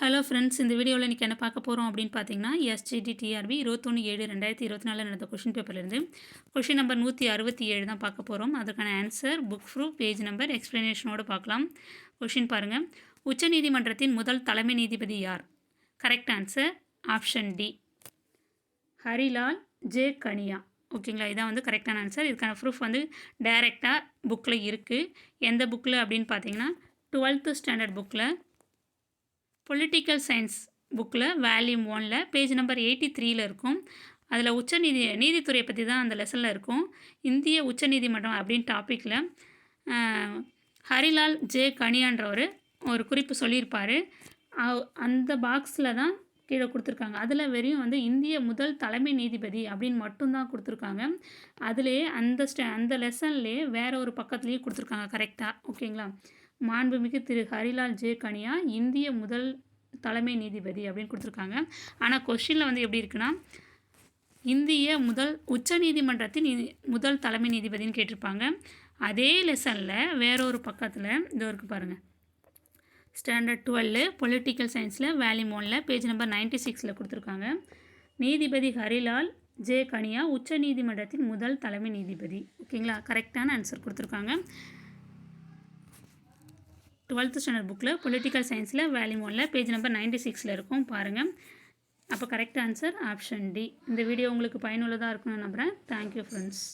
Hello friends, இந்த வீடியோவில் இன்றைக்கி என்ன பார்க்க போகிறோம் அப்படின்னு பார்த்தீங்கன்னா, எஸ்ஜிடிடிஆர்பி 21/7/2024 நடந்த கொஷின் பேப்பர்லேருந்து கொஷின் நம்பர் 167 தான் பார்க்க போகிறோம். அதுக்கான answer, book proof, page number, எக்ஸ்ப்ளனேஷனோடு பார்க்கலாம். கொஷின் பாருங்கள். உச்சநீதிமன்றத்தின் முதல் தலைமை நீதிபதி யார்? Correct answer option D, Harilal J Kania. ஓகேங்களா, இதான் வந்து கரெக்டான ஆன்சர். இதுக்கான ப்ரூஃப் வந்து டைரெக்டாக புக்கில் இருக்குது. எந்த புக்கில் அப்படின்னு பார்த்தீங்கன்னா, 12th ஸ்டாண்டர்ட் புக்கில் பொலிட்டிக்கல் சயின்ஸ் புக்கில் வால்யூம் 1ல் பேஜ் நம்பர் 83ல் இருக்கும். அதில் நீதித்துறையை பற்றி தான் அந்த லெசனில் இருக்கும். இந்திய உச்சநீதிமன்றம் அப்படின்னு டாப்பிக்கில் ஹரிலால் ஜே கனியான்றவர் ஒரு குறிப்பு சொல்லியிருப்பார். அந்த பாக்ஸில் தான் கீழே கொடுத்துருக்காங்க. அதில் வெறும் வந்து இந்திய முதல் தலைமை நீதிபதி அப்படின்னு மட்டும்தான் கொடுத்துருக்காங்க. அதிலே அந்த லெசன்லேயே வேறு ஒரு பக்கத்துலேயும் கொடுத்துருக்காங்க கரெக்டாக. ஓகேங்களா, மாண்புமிகு திரு ஹரிலால் ஜே கனியா இந்திய முதல் தலைமை நீதிபதி அப்படின்னு கொடுத்துருக்காங்க. ஆனால் கொஷினில் வந்து எப்படி இருக்குன்னா, இந்திய உச்ச நீதிமன்றத்தின் முதல் தலைமை நீதிபதினு கேட்டிருப்பாங்க. அதே லெசனில் வேறொரு பக்கத்தில் இது இருக்குது பாருங்கள். ஸ்டாண்டர்ட் 12 பொலிட்டிக்கல் சயின்ஸில் வால்யூம் 1ல் பேஜ் நம்பர் 96ல் கொடுத்துருக்காங்க. நீதிபதி ஹரிலால் ஜே கனியா உச்ச நீதிமன்றத்தின் முதல் தலைமை நீதிபதி. ஓகேங்களா, கரெக்டான ஆன்சர் கொடுத்துருக்காங்க. 12th ஸ்டாண்டர்ட் புக்கில் பொலிட்டிக்கல் சயின்ஸில் வால்யூம் 1ல் பேஜ் நம்பர் 96ல் இருக்கும் பாருங்கள். அப்போ கரெக்ட் ஆன்சர் ஆப்ஷன் டி. இந்த வீடியோ உங்களுக்கு பயனுள்ளதாக இருக்கும்னு நம்புகிறேன். Thank you friends.